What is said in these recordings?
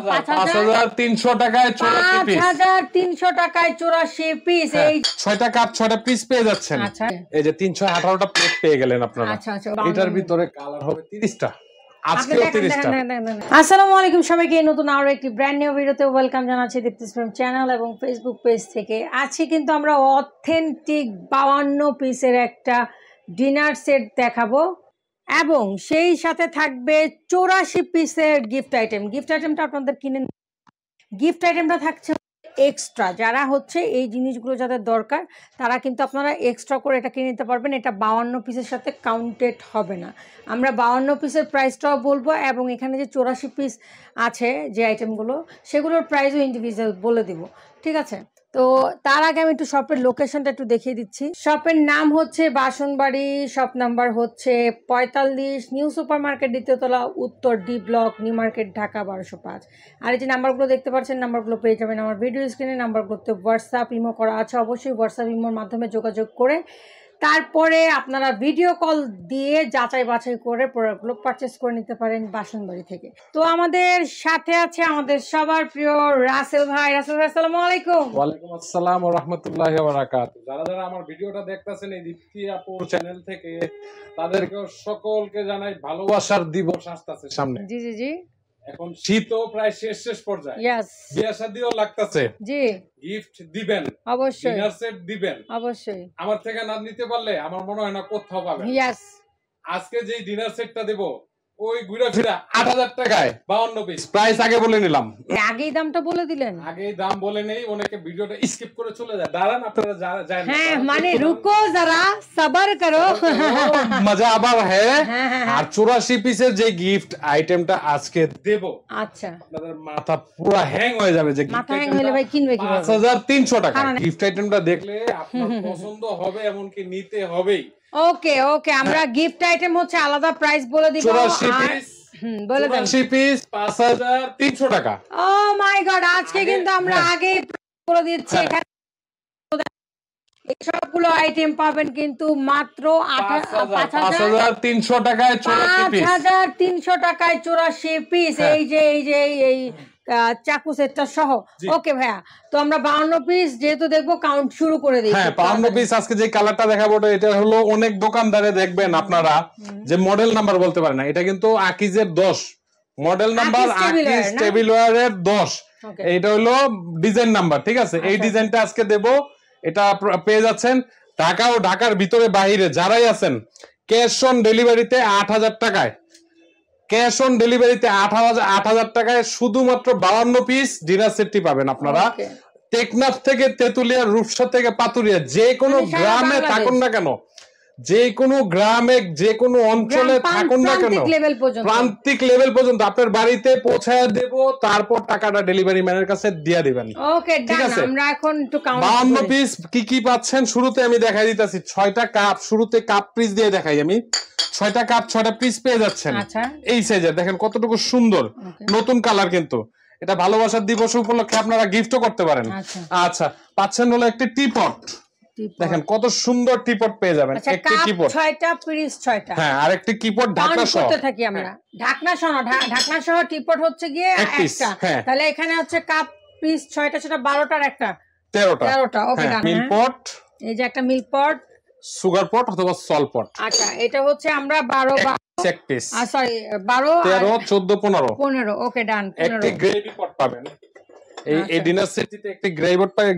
5300 টাকায় 84 পিস, 5300 টাকায় 84 পিস। এই 6টা কাপ 6টা পিস পেয়ে যাচ্ছেন। আচ্ছা, এই যে 318টা প্লেট পেয়ে গেলেন আপনারা। আচ্ছা আচ্ছা, এটার ভিতরে কালার হবে 30টা, আজকে 30টা। আসসালামু আলাইকুম সবাইকে, নতুন আরো একটি ব্র্যান্ড নিউ ভিডিওতে ওয়েলকাম জানাচ্ছি দীপ্তিস প্রেম চ্যানেল এবং ফেসবুক পেজ থেকে। আজকে কিন্তু আমরা অথেন্টিক 52 পিসের একটা ডিনার সেট দেখাবো এবং সেই সাথে থাকবে 84 পিসের গিফট আইটেম। গিফট আইটেমটা আপনাদের কিনে, গিফট আইটেমটা থাকছে এক্সট্রা। যারা হচ্ছে এই জিনিসগুলো যাদের দরকার তারা কিন্তু আপনারা এক্সট্রা করে এটা কিনে নিতে পারবেন। এটা 52 পিসের সাথে কাউন্টেড হবে না। আমরা 52 পিসের প্রাইসটাও বলবো এবং এখানে যে 84 পিস আছে যে আইটেমগুলো সেগুলোর প্রাইসও ইন্ডিভিজুয়াল বলে দিব, ঠিক আছে? তো তার আগে আমি একটু শপের লোকেশনটা একটু দেখিয়ে দিচ্ছি। শপের নাম হচ্ছে বাসনবাড়ি, শপ নাম্বার হচ্ছে 45, নিউ সুপার মার্কেট, দ্বিতীয়তলা, উত্তর D block, new market, Dhaka 1205। আর এই যে নাম্বারগুলো দেখতে পাচ্ছেন, নাম্বারগুলো পেয়ে যাবেন আমার ভিডিও স্ক্রিনে। নাম্বারগুলোতে হোয়াটসঅ্যাপ ইমো করা আছে, অবশ্যই হোয়াটসঅ্যাপ ইমোর মাধ্যমে যোগাযোগ করে তারপরে আপনারা ভিডিও কল দিয়ে যাচাই বাছাই করে প্রোডাক্টগুলো পারচেস করে নিতে পারেন বাসনবাড়ি থেকে। তো আমাদের সাথে আছে আমাদের সবার প্রিয় রাসেল ভাই। রাসেল ভাই, আসসালামু আলাইকুম। ওয়ালাইকুম আসসালাম ওয়া রাহমাতুল্লাহি ওয়া বারাকাতুহু। যারা যারা আমার ভিডিওটা দেখতেছেন এই দীপ্তি আপুর চ্যানেল থেকে, তাদেরকে সকলকে জানাই ভালোবাসার দিবস আসছে সামনে। জি জি জি। এখন শীতও প্রায় শেষ পর্যায়ে, বিয়ে শাদিও লাগতেছে। জি, গিফট দিবেন অবশ্যই, ডিনার সেট দিবেন অবশ্যই। আমার থেকে না নিতে পারলে আমার মনে হয় না কোথাও পাবেন। আজকে যে ডিনার সেটটা দেব ওই ঘুরা ফিরা 8000 টাকায় 52 পিস। প্রাইস আগে বলে নিলাম, আগেই দামটা বলে দিলেন। আগেই দাম বলে নেই, অনেকে ভিডিওটা স্কিপ করে চলে যায়। দাঁড়ান, আপনারা যায় না। হ্যাঁ, মানে রুকো যারা, সবার করো, মজা আবার হ্যাঁ। আর 84 পিসের যে গিফট আইটেমটা আজকে দেব, আচ্ছা, আপনাদের মাথা পুরো হ্যাং হয়ে যাবে। যে মাথা হ্যাং হলে ভাই কিনবে কিভাবে? 5300 টাকা গিফট আইটেমটা দেখলে আপনার পছন্দ হবে, এমনকি নিতে হবেই। ওকে ওকে, আমরা গিফট আইটেম হচ্ছে আলাদা প্রাইস বলে দিব। 84 পিস, বলে দেন। 84 পিস 5300 টাকা। ও মাই গড, আজকে কিন্তু আমরা আগে বলে দিচ্ছি। এখানে এই সবগুলো আইটেম পাবেন কিন্তু মাত্র 5300 টাকায় 84 পিস। 5300 টাকায় 84 পিস। এই যে এই চাকু সেটটা সহ। ওকে ভাইয়া, তো আমরা 52 পিস যেহেতু দেখবো, কাউন্ট শুরু করে দিই। হ্যাঁ, 52 পিস। আজকে যে কালারটা দেখাবো এটা হলো, অনেক দোকানদারে দেখবেন আপনারা যে মডেল নাম্বার বলতে পারে না। এটা কিন্তু আকিজের 10 মডেল নাম্বার, আকিজ টেবিলওয়্যারের 10। এটা হলো ডিজাইন নাম্বার, ঠিক আছে? এই ডিজাইনটা আজকে দেব। এটা পেয়ে যাচ্ছেন ঢাকা ও ঢাকার ভিতরে বাইরে যারাই আছেন, ক্যাশ অন ডেলিভারিতে 8000 টাকায়। ক্যাশ অন ডেলিভারিতে 8000 টাকায় শুধুমাত্র 52 পিস ডিনার সেটটি পাবেন আপনারা। টেকনাফ থেকে তেতুলিয়া, রূপসা থেকে পাতুরিয়া, যে কোনো গ্রামে থাকুন না কেন, যে কোনো গ্রামে, যে কোনো অঞ্চলে থাকুন না কেন, প্রান্তিক লেভেল পর্যন্ত আপনার বাড়িতে পৌঁছায় দেব। তারপর টাকাটা ডেলিভারি ম্যানের কাছে দিয়ে দিবেন। ওকে, ঠিক আছে? আমরা এখন একটু কাউন্ট 52 পিস কি কি পাচ্ছেন শুরুতে আমি দেখাই দিতেছি। 6টা কাপ, শুরুতে কাপ পিস দিয়ে দেখাই আমি। 6টা কাপ 6টা পিস পেয়ে যাচ্ছেন। এই সাইজের দেখেন কতটুকু সুন্দর, নতুন কালার। কিন্তু এটা ভালোবাসার দিবস উপলক্ষে আপনারা গিফটও করতে পারেন। আচ্ছা, পাচ্ছেন হলো একটি টিপট। দেখেন কত সুন্দর টিপট পেয়ে যাবেন। একটি টিপট 6টা পিস 6টা। হ্যাঁ, আর একটি টিপট ঢাকনা সহ থাকি আমরা। ঢাকনা সহ, ঢাকনা সহ টিপট হচ্ছে গিয়ে একটা। তাহলে এখানে হচ্ছে কাপ পিস 6টা, সেটা 12টার একটা 13টা। ওকে, মিল্ক পট, এই যে একটা মিল্ক পট, সুগার পট অথবা সল্ট পট। আচ্ছা, এটা হচ্ছে আমরা 12 এক পিস, সরি 12 13 14 15। ওকে, ডান। একটি গ্রেভি পট পাবেন। এই ডিনার সেটটিতে একটি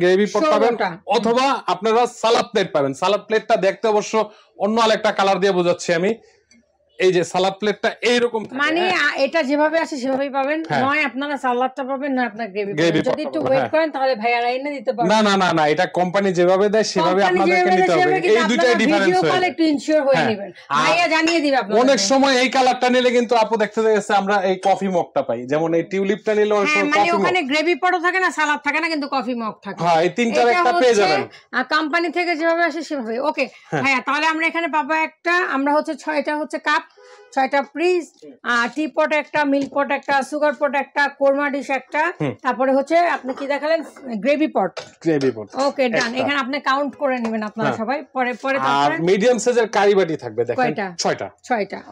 গ্রেভি পট পাবেন, অথবা আপনারা সালাদ প্লেট পাবেন। সালাদ প্লেটটা দেখতে অবশ্য অন্য আরেকটা কালার দিয়ে বোঝাচ্ছি আমি। এই যে সালাদ প্লেটটা এইরকম, মানে এটা যেভাবে আছে সেভাবেই পাবেন। নয় আপনারা সালাদটা পাবেন, না আপনারা গ্রেভি পাবেন। যদি একটু ওয়েট করেন তাহলে ভাইয়ারা এনে দিতে পারবে। না, এটা কোম্পানি যেভাবে দেয় সেভাবে আপনাদেরকে নিতে হবে। এই দুইটাই ডিফারেন্স হয়। ভিডিও একটু ইনশিওর হয়ে নেবেন, ভাইয়া জানিয়ে দিবে আপনাদের। অনেক সময় এই কালারটা নিলে কিন্তু আপু দেখতে গেছে আমরা এই কফি মগটা পাই, যেমন এই টিউলিপটা নিলে ওই সময় মানে ওখানে গ্রেভি পটও থাকে না, সালাদ থাকে না, কিন্তু কফি মগ থাকে। হ্যাঁ, এই তিনটার একটা পেয়ে যাবেন কোম্পানি থেকে যেভাবে আসে সেভাবে। ওকে ভাইয়া, তাহলে আমরা এখানে পাবো একটা, আমরা হচ্ছে 6টা হচ্ছে কাপ, 6টা পিস, টি-পট একটা, মিল্ক পট একটা, সুগার পট একটা, কোরমা ডিশ একটা, তারপরে হচ্ছে আপনি কি দেখালেন, গ্রেভি পট। ওকে, ডান। এখানে আপনি কাউন্ট করে নেবেন আপনারা সবাই। পরে আর মিডিয়াম সাইজের কারি বাটি থাকবে, দেখেন 6টা।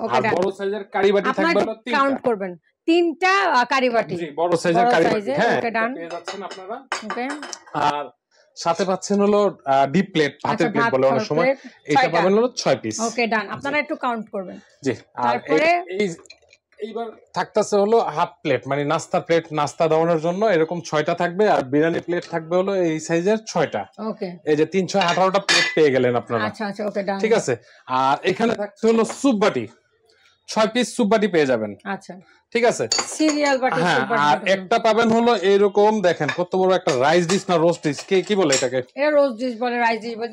ওকে, ডান। বড় সাইজের কারি বাটি থাকবে 3টা। কাউন্ট করবেন তিনটা কারিবাটি, জি বড় সাইজের কারিবাটি। হ্যাঁ ওকে ডান, পেয়ে যাচ্ছেন আপনারা। ওকে আর সাথে পাচ্ছেন হলো ডিপ প্লেট, ভাতের প্লেট বলে অনেক সময়, এটা পাবেন হলো 6 পিস। ওকে ডান, আপনারা একটু কাউন্ট করবেন। জি আর এইবার থাকতেছে হলো হাফ প্লেট, মানে নাস্তা প্লেট, নাস্তা দেওয়ানোর জন্য এরকম 6টা থাকবে। আর বিরিয়ানি প্লেট থাকবে হলো এই সাইজের 6টা। ওকে এই যে 3 6 18টা প্লেট পেয়ে গেলেন আপনারা। আচ্ছা আচ্ছা ওকে ডান, ঠিক আছে। আর এখানে থাকছে হলো স্যুপ বাটি, 6 পিস স্যুপ বাটি পেয়ে যাবেন। আচ্ছা ঠিক আছে। সিরিয়াল বাটি, হ্যাঁ আর একটা পাবেন হলো এরকম, দেখেন কত বড় একটা রাইস ডিশ না রোস্ট ডিশ, কি বলে এটাকে? এটা রোস্ট ডিশ বলে, রাইস ডিশ বলে,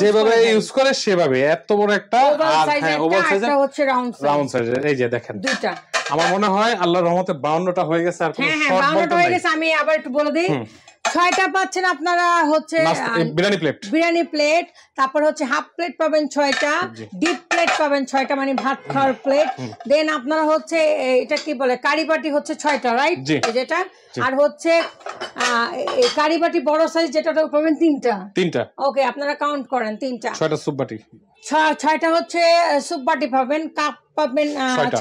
যেভাবে ইউজ করে সেভাবে এত বড় একটা। আর হ্যাঁ ওভার সাইজের, একটা হচ্ছে রাউন্ড সাইজের। এই যে দেখেন দুইটা, আমার মনে হয় আল্লাহর রহমতে 52টা হয়ে গেছে। আর কোনো হ্যাঁ শর্ট 52টা হয়ে গেছে। আমি আবার একটু বলে দিই, 6টা পাচ্ছেন আপনারা হচ্ছে বিরিয়ানি প্লেট, তারপর হচ্ছে হাফ প্লেট পাবেন 6টা, ডিপ প্লেট পাবেন 6টা মানে ভাত খাওয়ার প্লেট। দেন আপনারা হচ্ছে এটা কি বলে কারিবাটি হচ্ছে 6টা, রাইট? যেটা আর হচ্ছে কারিবাটি বড় সাইজ যেটা পাবেন 3টা। ওকে আপনারা কাউন্ট করেন 3টা, 6টা স্যুপ বাটি, 6টা হচ্ছে স্যুপ বাটি পাবেন, কাপ পাবেন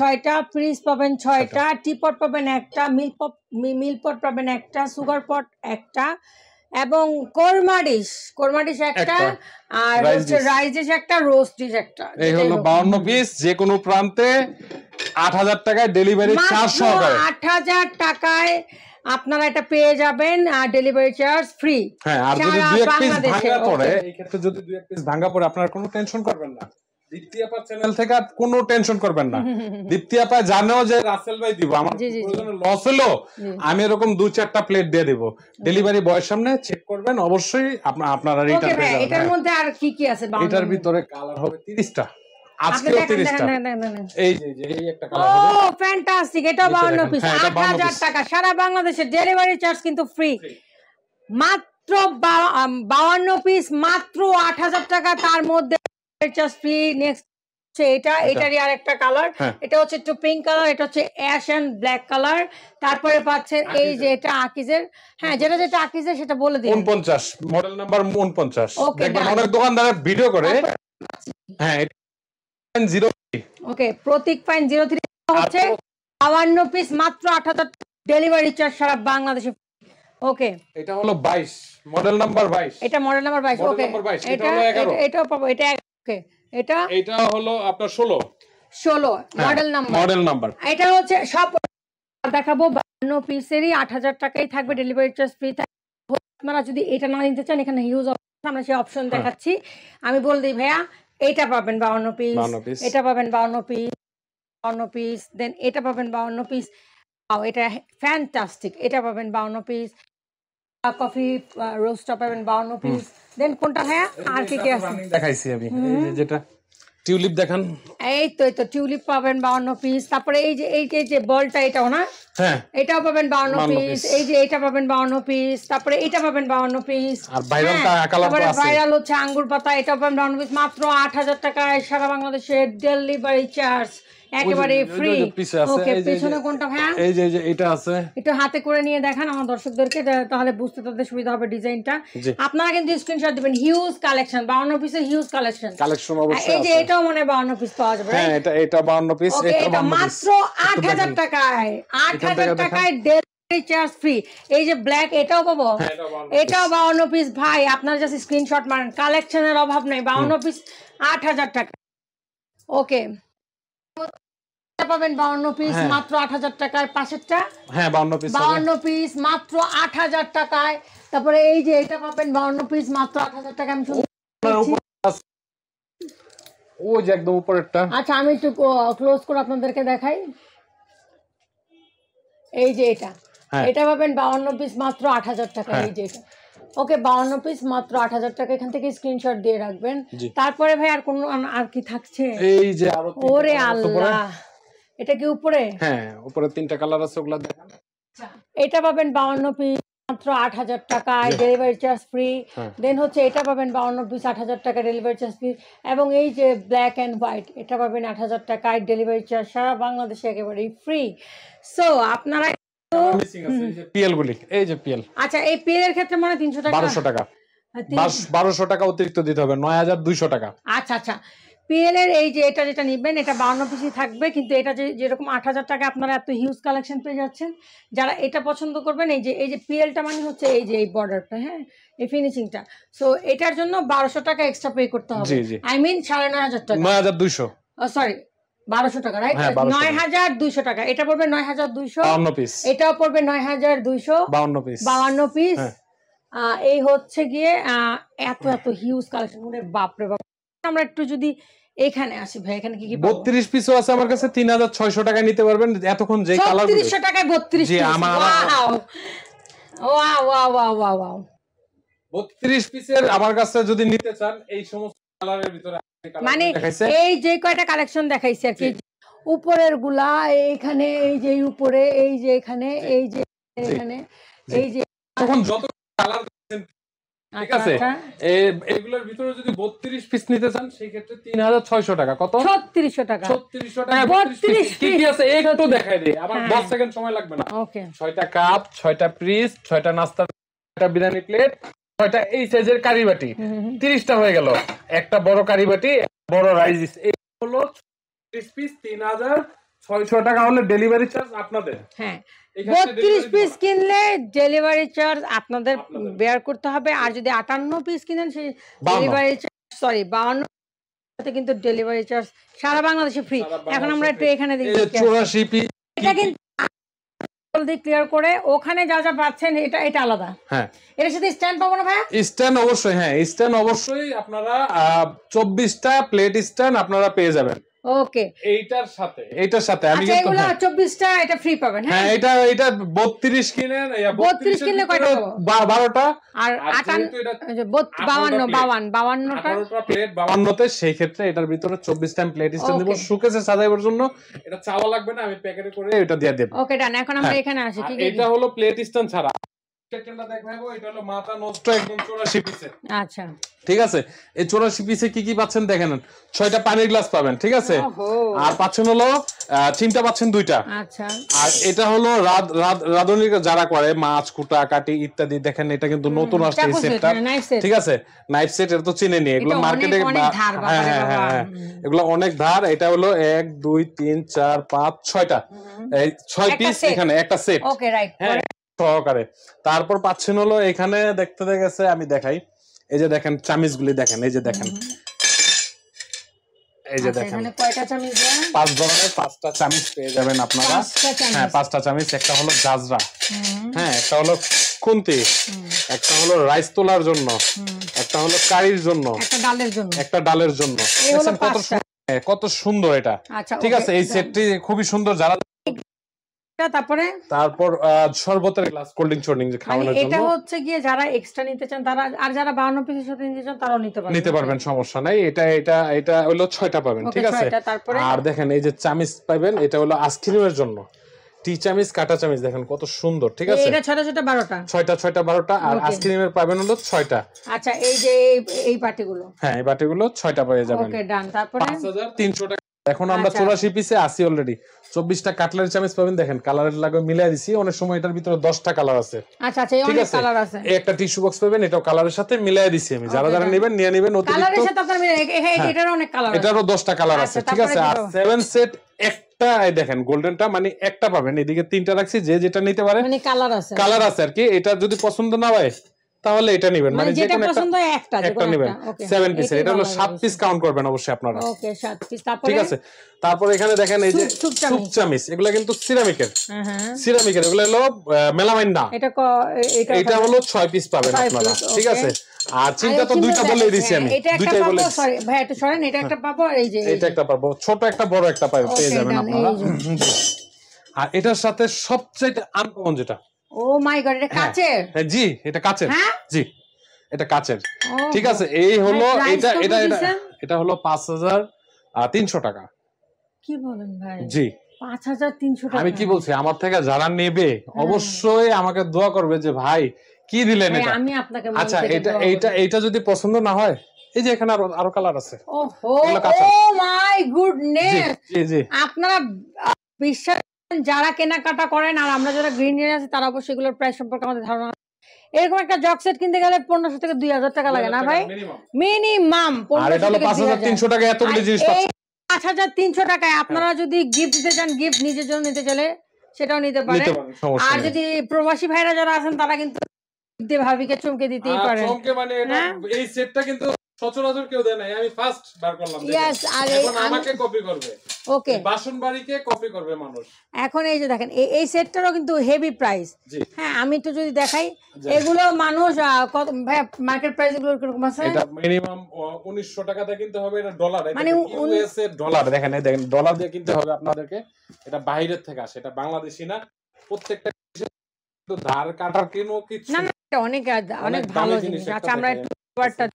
6টা, ফ্রিজ পাবেন 6টা, টিপট পাবেন একটা, মিল পট পাবেন একটা, সুগার পট একটা, এবং কোরমা ডিশ একটা, আর হচ্ছে রাইস ডিশ একটা, রোস্ট ডিশ একটা। এই হলো 52 পিস, যে কোনো প্রান্তে 8000 টাকায় ডেলিভারি চার্জ সহকারে। 8000 টাকায় আপনারা এটা পেয়ে যাবেন, আর ডেলিভারি চার্জ ফ্রি। হ্যাঁ আর যদি 2-1 পিস ভাঙা পড়ে, এই ক্ষেত্রে যদি 2-1 পিস ভাঙা পড়ে আপনারা কোনো টেনশন করবেন না। দীপ্তি আপা চ্যানেল থেকে কোনো টেনশন করবেন না। দীপ্তি আপা জানেও যে রাসেল ভাই দিব, আমার প্রয়োজনে লস হলো আমি এরকম 2-4টা প্লেট দিয়ে দেব। ডেলিভারি বয়ের সামনে চেক করবেন, অবশ্যই আপনারা রিটার্ন পেয়ে যাবেন। এটার মধ্যে আর কি কি আছে? এটার ভিতরে কালার হবে 30টা, আজকেও 30টা। এই যে এই একটা কালার হবে। ও ফ্যান্টাস্টিক, এটা 52 পিস, 8000 টাকা, সারা বাংলাদেশে ডেলিভারি চার্জ কিন্তু ফ্রি। মাত্র 52 পিস, মাত্র 8000 টাকা, তার মধ্যে চার্জ ফ্রি। নেক্সট এটারই আর একটা কালার, এটা হচ্ছে একটু পিঙ্ক কালার, এটা হচ্ছে অ্যাশ এন্ড ব্ল্যাক কালার। তারপরে পাচ্ছেন এই যে এটা আকিজের, হ্যাঁ যেটা আকিজের সেটা বলে দিন। 49 মডেল নাম্বার 49। দেখবেন অনেক দোকানদার ভিডিও করে। হ্যাঁ 03। ওকে প্রতীক ফাইন 03 হচ্ছে 52 পিস, মাত্র 8000 ডেলিভারি চার্জ সারা বাংলাদেশে। ওকে এটা হলো 22 মডেল নাম্বার 22, এটা মডেল নাম্বার 22। ওকে এটাও পাবো, এটা ওকে এটা হলো আপনার 16 মডেল নাম্বার। এটা হচ্ছে সব দেখাবো 52 পিসেরই 8000 টাকাই থাকবে, ডেলিভারি চার্জ ফ্রি থাকবে। আপনারা যদি এটা না নিতে চান, এখানে হিউজ অপশন, আমরা সেই অপশন দেখাচ্ছি। আমি বল দিই ভাইয়া, এটা পাবেন 52 পিস, এটা পাবেন 52 পিস, দেন এটা পাবেন 52 পিস। এটা ফ্যান্টাস্টিক, এটা পাবেন 52 পিস। কফি রোস্টটা পাবেন 52 পিস। দেন কোনটা ভাইয়া আর কি আছে দেখাইছি আমি, এই যেটা টিউলিপ দেখান, এই তো টিউলিপ পাবেন 52 পিস। তারপরে এই যে বলটা, এটাও না, হ্যাঁ এটাও পাবেন 52 পিস। এই যে এটা পাবেন 52 পিস। তারপরে এটা পাবেন 52 পিস। আর ভাইরাল হচ্ছে আঙ্গুর পাতা, এটা পাবেন 52 পিস, মাত্র 8000 টাকায় সারা বাংলাদেশে ডেলিভারি চার্জ একেবারে ফ্রি। ওকে পেছনে কোনটা ভাইয়া? এই যে এটা আছে, একটু হাতে করে নিয়ে দেখান আমার দর্শকদেরকে, তাহলে বুঝতে তাদের সুবিধা হবে ডিজাইনটা। আপনারা কিন্তু স্ক্রিনশট দিবেন। হিউজ কালেকশন, 52 পিসের হিউজ কালেকশন অবশ্যই। এই যে এটাও মনে 52 পিস পাওয়া যাবে। হ্যাঁ এটা 52 পিস, এটা মাত্র 8000 টাকায়, 8000 টাকায় ডেলিভারি চার্জ ফ্রি। এই যে ব্ল্যাক, এটাও পাবো, এটাও 52 পিস। ভাই আপনারা জাস্ট স্ক্রিনশট মারেন, কালেকশনের অভাব নেই। 52 পিস 8000 টাকা। ওকে পাবেন 52 পিস মাত্র 8000 টাকায়। পাশেরটা হ্যাঁ 52 পিস মাত্র 8000 টাকায়। তারপরে এই যে এটা পাবেন 52 পিস মাত্র 8000 টাকা। আমি ওই যে একদম উপরেরটা। আচ্ছা আমি একটু ক্লোজ করে আপনাদেরকে দেখাই। এই যে এটা পাবেন 52 পিস মাত্র 8000 টাকা। এই যে এটা ওকে 52 পিস মাত্র 8000 টাকা। এখান থেকে স্ক্রিনশট দিয়ে রাখবেন। তারপরে ভাই আর কোন আর কি থাকছে? এই যে আরো ওরে আল্লাহ, এটা কি উপরে? হ্যাঁ উপরে 3টা কালার আছে, ওগুলা দেখান। এটা পাবেন 52 পিস মাত্র 8000 টাকায়, ডেলিভারি চার্জ ফ্রি। দেন হচ্ছে এটা পাবেন 52 পিস 8000 টাকা, ডেলিভারি চার্জ ফ্রি। এবং এই যে ব্ল্যাক এন্ড হোয়াইট, এটা পাবেন 8000 টাকায়, ডেলিভারি চার্জ সারা বাংলাদেশে একেবারেই ফ্রি। সো আপনারা পিএল গুলি, এই যে পিএল, আচ্ছা এই পিএল এর ক্ষেত্রে মানে 300 টাকা 1200 টাকা 1200 টাকা অতিরিক্ত দিতে হবে, 9200 টাকা। আচ্ছা আচ্ছা পিএল এর এই যে এটা যেটা নিবেন এটা 52 পিসই থাকবে, কিন্তু এটা যেরকম 8,000 টাকা আপনারা এত হিউজ কালেকশন পেয়ে যাচ্ছেন, যারা এটা পছন্দ করবেন এই যে পিএলটা মানে হচ্ছে এই যে এই বর্ডারটা, হ্যাঁ, এই ফিনিশিংটা, সো এটার জন্য 1200 টাকা এক্সট্রা পে করতে হবে। আই মিন 9,500 টাকা, 9,200, সরি 1200 টাকা, রাইট? 9,200 টাকা। এটা পড়বে 9,200 পিস, এটাও পড়বে 9,200 52 পিস। এই হচ্ছে গিয়ে এত এত হিউজ কালেকশন, বাপরে বাপ। আমরা একটু যদি এখানে আসি ভাই, এখানে কি কি পাবো? 32 পিসও আছে আমার কাছে, 3,600 টাকায় নিতে পারবেন এতক্ষণ যে কালার 3,600 টাকায় 32 piece, wow wow wow wow wow. 32 পিসের আমার কাছে যদি নিতে চান এই সমস্ত কালারের ভিতরে মানে এই যে কয়টা কালেকশন দেখাইছি আর কি, উপরের গুলা এইখানে, এই যে উপরে, এই যে এখানে, এই যে এখানে, এই যে তখন যত কালার, ঠিক আছে, এগুলোর ভিতরে যদি 32 পিস নিতে চান সেই ক্ষেত্রে 3,600 টাকা। কত? 3600 টাকা। 3600 টাকা 32 কি কি আছে একটু দেখাই দেই, আবার 10 সেকেন্ড সময় লাগবে না। ওকে, 6টা কাপ, 6টা পিস, 6টা নাস্তার, 6টা বিরিয়ানি প্লেট, 6টা এই সাইজের কারি বাটি, 30টা হয়ে গেল। একটা বড় কারি বাটি, বড় রাইস, এই হলো 30 পিস, 3,600 টাকা হলে ডেলিভারি চার্জ আপনাদের। হ্যাঁ, 32 পিস কিনলে ডেলিভারি চার্জ আপনাদের বেয়ার করতে হবে, আর যদি 58 পিস কিনেন সেই ডেলিভারি চার্জ, সরি 52 তে কিন্তু ডেলিভারি চার্জ সারা বাংলাদেশে ফ্রি। এখন আমরা একটু এখানে দেখি 84 পিস, এটা কিন্তু জলদি ক্লিয়ার করে, ওখানে যা যা পাচ্ছেন এটা এটা আলাদা। হ্যাঁ, এর সাথে স্ট্যান্ড পাবো না ভাইয়া? স্ট্যান্ড অবশ্যই, হ্যাঁ স্ট্যান্ড অবশ্যই আপনারা 24টা প্লেট স্ট্যান্ড আপনারা পেয়ে যাবেন। ওকে, এইটার সাথে আমি কিন্তু এগুলো 24টা এটা ফ্রি পাবেন। হ্যাঁ, এটা 32 কিনেন, 32 কিনলে কয়টা পাবো? 12টা, আর 52টা প্লেট 52তে, সেই ক্ষেত্রে এটার ভিতরে 24টা প্লেট স্ট্যান্ড দেব শোকেসে সাজানোর জন্য। এটা চাওয়া লাগবে না, আমি প্যাকেটে করে এটা দিয়ে দেব। ওকে ডান। এখন আমরা এখানে আসি, ঠিক আছে, এটা হলো প্লেট স্ট্যান্ড ছাড়া সেকশনটা দেখাবো। এটা হলো মাথা নষ্ট একদম 84 পিসের। আচ্ছা, ঠিক আছে, এই 84 পিসে কি কি পাচ্ছেন দেখেন। 6টা পানির গ্লাস পাবেন, ঠিক আছে, আর পাচ্ছেন হলো চিমটা পাচ্ছেন 2টা। আচ্ছা, আর এটা হলো রাঁধুনি যারা করে মাছ কুটা কাটি ইত্যাদি, দেখেন এটা কিন্তু নতুন আসছে এই সেটটা, ঠিক আছে, নাইফ সেট, এটা তো চিনে নি, এগুলো মার্কেটে, হ্যাঁ হ্যাঁ হ্যাঁ, এগুলো অনেক ধার। এটা হলো 1 2 3 4 5 6টা, এই 6 পিস এখানে একটা সেট। ওকে, রাইট, সহকারে। তারপর পাচ্ছেন হলো এখানে দেখতে গেছে, আমি দেখাই, এই যে দেখেন চামিচ গুলি দেখেন, এই যে দেখেন, এই যে দেখেন কয়টা চামিচ, 5 ধরনের 5টা চামিচ পেয়ে যাবেন আপনারা। হ্যাঁ, 5টা চামিচ। একটা হলো জাজরা, হ্যাঁ, একটা হলো খুন্তি, একটা হলো রাইস তোলার জন্য, একটা হলো কারির জন্য, একটা ডালের জন্য। কত সুন্দর এটা, ঠিক আছে, এই সেটটি খুবই সুন্দর। যারা তারপর শরবতের গ্লাস, কোল্ড ড্রিঙ্ক শর্ডিং যে খাওয়ানোর জন্য, এটা হচ্ছে গিয়ে যারা এক্সট্রা নিতে চান তারা, আর যারা 52 পিসের সাথে নিতে চান তারাও নিতে পারবেন, সমস্যা নাই। এটা হলো 6টা পাবেন, ঠিক আছে। আর দেখেন এই যে চামিচ পাবেন, এটা হলো আইসক্রিমের জন্য, টি চামিচ, কাটা চামিচ, দেখেন কত সুন্দর, ঠিক আছে। এটা 6টা 12টা, আর আইসক্রিমের পাবেন হলো 6টা। আচ্ছা, এই যে এই বাটিগুলো, হ্যাঁ এই বাটিগুলো 6টা পেয়ে যাবেন। ওকে ডান। তারপরে 5,300 টাকা। এখন আমরা 84 পিসে আসি অলরেডি। 24টা কাটলারি চামচ পাবেন, দেখেন কালারের লাগে মিলাই দিছি, অনেক সময় এটার ভিতরে 10টা কালার আছে। আচ্ছা আচ্ছা, এই অনেক কালার আছে। এই একটা টিস্যু বক্স পাবেন, এটাও কালারের সাথে মিলাই দিছি আমি। যারা যারা নেবেন নিয়ে নেবেন, অতিরিক্ত কালারের সাথে আপনারা এটারও অনেক কালার আছে, এটারও 10টা কালার আছে, ঠিক আছে। আর 7 সেট একটা, এই দেখেন গোল্ডেনটা মানে একটা পাবেন, এদিকে 3টা রাখছি, যে যেটা নিতে পারে, মানে কালার আছে আর কি। এটা যদি পছন্দ না হয় তাহলে এটা নেবেন, মানে যে কোনো একটা নেবেন। 7 পিস, এটা হলো 7 পিস কাউন্ট করবেন অবশ্যই আপনারা। ওকে, 7 পিস। তারপরে ঠিক আছে, তারপর এখানে দেখেন এই যে সুপ চামিচ, এগুলা কিন্তু সিরামিকের, এগুলো হলো মেলামাইন না, এটা হলো 6 পিস পাবেন আপনারা, ঠিক আছে। আর চিন্তা তো 2টা বলেই দিছি আমি, 2টাই বলে, সরি ভাই একটু সরেন, এটা একটা পাবো, আর এই যে এটা একটা পাবো, ছোট একটা বড় একটা পেয়ে যাবেন আপনারা। আর এটার সাথে সবচেয়ে আনকমন যেটা, ও মাই গড, এটা কাচের, হ্যাঁ জি, এটা কাচের, জি এটা কাচের, ঠিক আছে। এই হলো এটা হলো 5,300 টাকা। কি বলেন ভাই? জি 5,300 টাকা। আমি কি বলছি, আমার থেকে যারা নেবে অবশ্যই আমাকে দোয়া করবে যে ভাই কি দিলেন এটা, আমি আপনাকে। আচ্ছা, এটা যদি পছন্দ না হয়, এই যে এখানে আরো কালার আছে। ওহো, ও মাই গুডনেস, জি জি, আপনারা বিশ্বাস, যারা কেনাকাটা করেন আর আমরা যারা গ্রিন নিয়ে আছি তারা অবশ্যই এগুলোর প্রাইস সম্পর্কে আমাদের ধারণা এরকম একটা জগ সেট কিনতে গেলে 1500 থেকে 2000 টাকা লাগে না ভাই, মিনিমাম। আর এটা হলো 5300 টাকা এতগুলো জিনিস পাচ্ছেন। 5300 টাকায় আপনারা যদি গিফট দিতে চান, গিফট নিজের জন্য নিতে চাইলে সেটাও নিতে পারেন। আর যদি প্রবাসী ভাইরা যারা আছেন তারা কিন্তু ভাবিকে চমকে দিতেই পারেন। চমকে মানে এটা এই সেটটা কিন্তু সচরাচর কেউ দেয় না, আমি ফার্স্ট বার করলাম। এখন আমাকে কপি করবে, ওকে, বাসন বাড়িকে কপি করবে মানুষ। এখন এই যে দেখেন এই সেটটারও কিন্তু হেভি প্রাইস। হ্যাঁ, আমি একটু যদি দেখাই, এগুলো মানুষ কত ভাই মার্কেট প্রাইস এগুলো কিরকম আছে? এটা মিনিমাম 1900 টাকাতে কিনতে হবে। এটা ডলার, মানে ইউএস এর ডলার। দেখেন এই দেখেন ডলার দিয়ে কিনতে হবে আপনাদেরকে। এটা বাইরের থেকে আসে, এটা বাংলাদেশি না। প্রত্যেকটা তো ধার কাটার কোনো কিছু না, এটা অনেক অনেক ভালো জিনিস। আচ্ছা, আমরা একটু কভারটা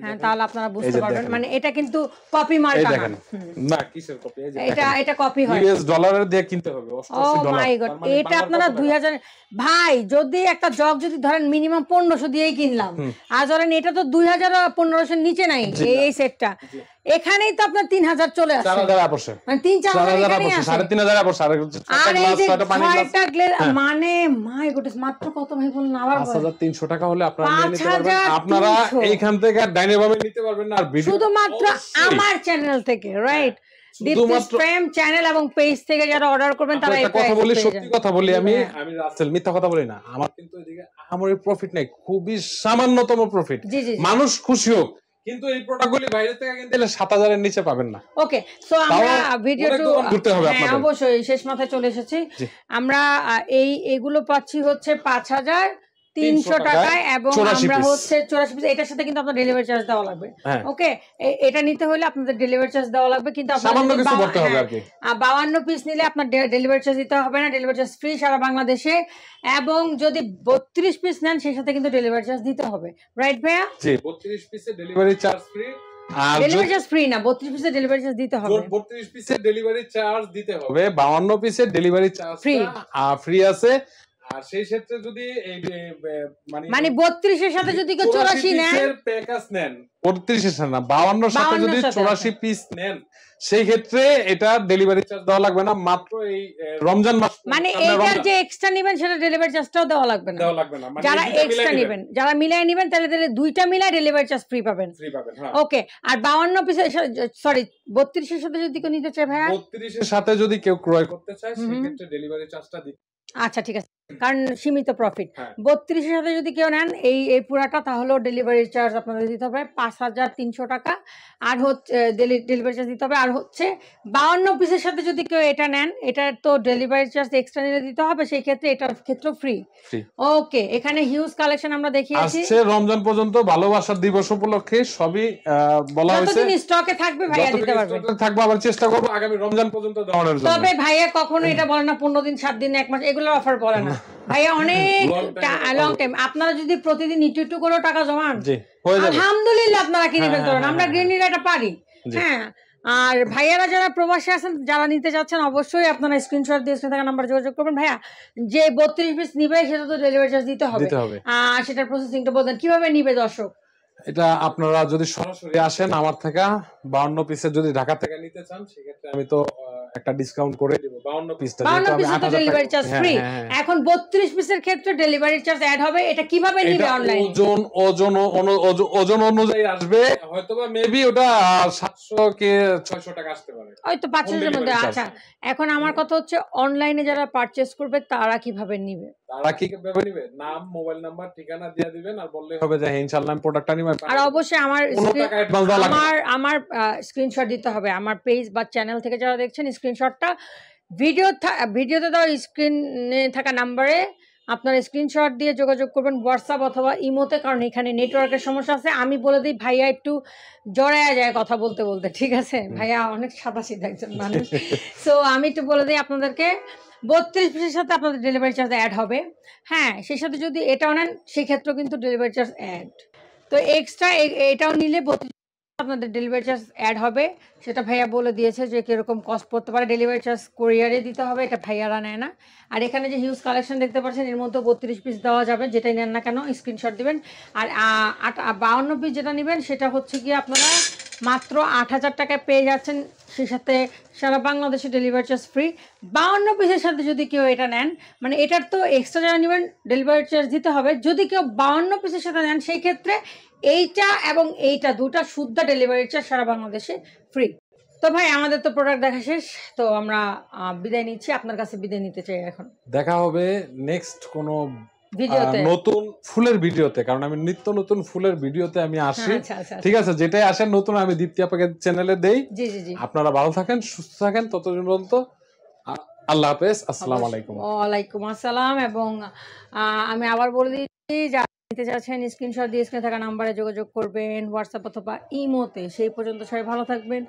হ্যাঁ, তাহলে আপনারা বুঝতে পারবেন। মানে এটা কিন্তু কপি মার্কা না। না, কিসের কপি? এই যে এটা কপি হয়, ইউএস ডলারের দিয়ে কিনতে হবে। 88 ও ডলার। মাই গড, এটা আপনারা 2000 ভাই, যদি একটা জগ যদি ধরেন মিনিমাম 1500 দিয়েই কিনলাম, আর ধরেন এটা তো 2000 1500 নিচে নাই এই সেটটা, এখানেই তো আপনার 3000 চলে আসে। 4000 আপসে, মানে 3-4000 এখানেই আসে। 3500 আপসে। আর এই যে 6টা গ্লাস, মানে মাই গড, মাত্র কত ভাই বলুন? আবার 5300 টাকা হলে আপনারা নিয়ে নিতে পারবেন। আপনারা এইখান থেকে ডাইনাভাবে নিতে পারবেন না। আর ভিডিও শুধুমাত্র আমার চ্যানেল থেকে, রাইট? দীপ্তিস প্রেম চ্যানেল এবং পেজ থেকে যারা অর্ডার করবেন তারা এই কথা বলি, সত্যি কথা বলি, আমি রাসেল মিথ্যা কথা বলি না। আমার কিন্তু এদিকে আহামরি প্রফিট নাই, খুবই সামান্যতম প্রফিট। মানুষ খুশি হোক, কিন্তু এই প্রোডাক্টগুলি বাইরে থেকে কিনতে হলে 7000 এর নিচে পাবেন না। ওকে, সো আমরা ভিডিওটা অবশ্যই শেষ মাথায় চলে এসেছি। আমরা এইগুলো পাচ্ছি হচ্ছে 5300 টাকায়, এবং আমরা হচ্ছে 84 পিস। এটার সাথে কিন্তু আপনার ডেলিভারি চার্জ দেওয়া লাগবে। ওকে, এটা নিতে হলে আপনাদের ডেলিভারি চার্জ দেওয়া লাগবে, কিন্তু সামান্য কিছু করতে হবে আর কি। 52 পিস নিলে আপনার ডেলিভারি চার্জ দিতে হবে না, ডেলিভারি চার্জ ফ্রি সারা বাংলাদেশে। এবং যদি 32 পিস নেন সেই সাথে কিন্তু ডেলিভারি চার্জ দিতে হবে, রাইট ভাইয়া? জি, 32 পিসে ডেলিভারি চার্জ ফ্রি। আর ডেলিভারি চার্জ ফ্রি না, 32 পিসের ডেলিভারি চার্জ দিতে হবে। 32 পিসের ডেলিভারি চার্জ দিতে হবে, 52 পিসের ডেলিভারি চার্জ ফ্রি আছে। আর সেই ক্ষেত্রে যদি এই মানে 32 এর সাথে যদি কেউ 84 নেন, পিসের প্যাকেজ নেন, 32 এর সাথে না 52 এর সাথে যদি 84 পিস নেন, সেই ক্ষেত্রে এটা ডেলিভারি চার্জ দেওয়া লাগবে না। মাত্র এই রমজান মাস, মানে এইটার যে এক্সট্রা নেবেন সেটা ডেলিভারি চার্জটাও দেওয়া লাগবে না। যারা এক্সট্রা নেবেন, যারা মিলাই নেবেন, তাহলে দুইটা মিলাই ডেলিভারি চার্জ ফ্রি পাবেন। ওকে, আর 52 পিসের, সরি 32 এর সাথে যদি কেউ নিতে চায় ভাইয়া, 32 এর সাথে যদি কেউ ক্রয় করতে চায়, সেই ক্ষেত্রে ডেলিভারি চার্জটা দিতে। আচ্ছা, ঠিক আছে, কারণ সীমিত প্রফিট। 32 এর সাথে যদি কেউ নেন এই পুরাটা, তাহলেও ডেলিভারি চার্জ আপনাদের দিতে হবে 5300 টাকা। আর হচ্ছে ডেলিভারি চার্জ দিতে হবে। আর হচ্ছে 52 পিসের সাথে যদি কেউ এটা নেন, এটার তো ডেলিভারি চার্জ এক্সট্রা নিলে দিতে হবে, সেই ক্ষেত্রে এটার ক্ষেত্রে ফ্রি। ওকে, এখানে হিউজ কালেকশন আমরা দেখিয়েছি। আসছে রমজান পর্যন্ত, ভালোবাসার দিবস উপলক্ষে সবই বলা হয়েছে। যতদিন স্টকে থাকবে ভাইয়া দিতে পারবে। থাকবে, আবার চেষ্টা করব আগামী রমজান পর্যন্ত দেওয়ার জন্য। তবে ভাইয়া কখনো এটা বলে না 15 দিন 7 দিন 1 মাস, এগুলোর অফার বলে না ভাইয়া, অনেক লং টাইম। আপনারা যদি প্রতিদিন একটু করে টাকা জমান, আলহামদুলিল্লাহ আপনারা কিনে ফেলতে পারেন। আমরা গৃহিণীরা এটা পারি। হ্যাঁ, আর ভাইয়ারা যারা প্রবাসী আছেন, যারা নিতে যাচ্ছেন, অবশ্যই আপনারা স্ক্রিনশট দিয়ে স্ক্রিনে থাকা নাম্বার যোগাযোগ করবেন। ভাইয়া যে 32 পিস নিবে সেটা তো ডেলিভারি চার্জ দিতে হবে, আর সেটার প্রসেসিংটা বলতেন কিভাবে নিবে দর্শক? এটা আপনারা যদি সরাসরি আসেন আমার থেকে, 52 পিসের যদি ঢাকা থেকে নিতে চান, সেক্ষেত্রে আমি তো একটা ডিসকাউন্ট করে দেব। 52 পিসটা ডেলিভারি চার্জ ফ্রি। এখন 32 পিসের ক্ষেত্রে ডেলিভারি চার্জ অ্যাড হবে। এটা কিভাবে নিবে? অনলাইনে ওজন অনুযায়ী আসবে, হয়তোবা মেবি ওটা 700 কে 600 টাকা আসতে পারে, হয়তো 500 এর মধ্যে। আচ্ছা, এখন আমার কথা হচ্ছে অনলাইনে যারা পারচেজ করবে তারা কিভাবে নিবে? তারা কিভাবে নিবে? নাম, মোবাইল নাম্বার, ঠিকানা দিয়ে দিবেন, আর বললেই হবে যে ইনশাআল্লাহ আমি প্রোডাক্টটা নিব। আর অবশ্যই আমার স্ক্রিনশট দিতে হবে। আমার পেজ বা চ্যানেল থেকে যারা দেখছেন, স্ক্রিনশটটা ভিডিওতে দেওয়া স্ক্রিনে থাকা নাম্বারে আপনার স্ক্রিনশট দিয়ে যোগাযোগ করবেন, হোয়াটসঅ্যাপ অথবা ইমোতে, কারণ এখানে নেটওয়ার্কের সমস্যা আছে। আমি বলে দিই, ভাইয়া একটু জড়ায়া যায় কথা বলতে বলতে, ঠিক আছে? ভাইয়া অনেক সাদাসিধা একজন মানুষ। সো আমি একটু বলে দিই আপনাদেরকে, 32 পিসের সাথে আপনাদের ডেলিভারি চার্জ অ্যাড হবে। হ্যাঁ, সেই সাথে যদি এটাও নেন সেক্ষেত্রেও কিন্তু ডেলিভারি চার্জ অ্যাড। তো এক্সট্রা এটাও নিলে আপনাদের ডেলিভারি চার্জ অ্যাড হবে। সেটা ভাইয়া বলে দিয়েছে যে কিরকম কস্ট পড়তে পারে। ডেলিভারি চার্জ কোরিয়ারে দিতে হবে, এটা ভাইয়ারা নেয় না। আর এখানে যে হিউজ কালেকশন দেখতে পাচ্ছেন, এর মধ্যে 32 পিস দেওয়া যাবে, যেটাই নেন না কেন স্ক্রিনশট দিবেন। আর 52 পিস যেটা নেবেন সেটা হচ্ছে কি আপনারা মাত্র ৮,০০০ টাকায় পেয়ে যাচ্ছেন, সেই সাথে সারা বাংলাদেশে ডেলিভারি চার্জ ফ্রি। 52 পিসের সাথে যদি কেউ এটা নেন, মানে এটার তো এক্সট্রা যারা নেবেন ডেলিভারি চার্জ দিতে হবে। যদি কেউ 52 পিসের সাথে নেন সেই ক্ষেত্রে এইটা এবং এইটা দুটা শুদ্ধ ডেলিভারি চার্জ সারা বাংলাদেশে ফ্রি। তো ভাই আমাদের তো প্রোডাক্ট দেখা শেষ, তো আমরা বিদায় নিচ্ছি, আপনার কাছে বিদায় নিতে চাই। এখন দেখা হবে নেক্সট কোনো ভিডিওতে, নতুন ফুলের ভিডিওতে, কারণ আমি নিত্য নতুন ফুলের ভিডিওতে আমি আসি। ঠিক আছে, যেটাই আসেন নতুন আমি দীপ্তি আপাকে চ্যানেলে দেই। জি জি জি। আপনারা ভালো থাকেন, সুস্থ থাকেন, ততদিন পর্যন্ত আল্লাহ হাফেজ, আসসালামু আলাইকুম। ওয়ালাইকুম আসসালাম। এবং আমি আবার বলে দিচ্ছি, যারা নিতে চাচ্ছেন স্ক্রিনশট দিয়ে স্ক্রিনে থাকা নাম্বারে যোগাযোগ করবেন, হোয়াটসঅ্যাপ অথবা ইমোতে। সেই পর্যন্ত সবাই ভালো থাকবেন,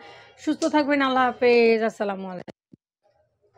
সুস্থ থাকবেন। আল্লাহ হাফেজ, আসসালামু আলাইকুম।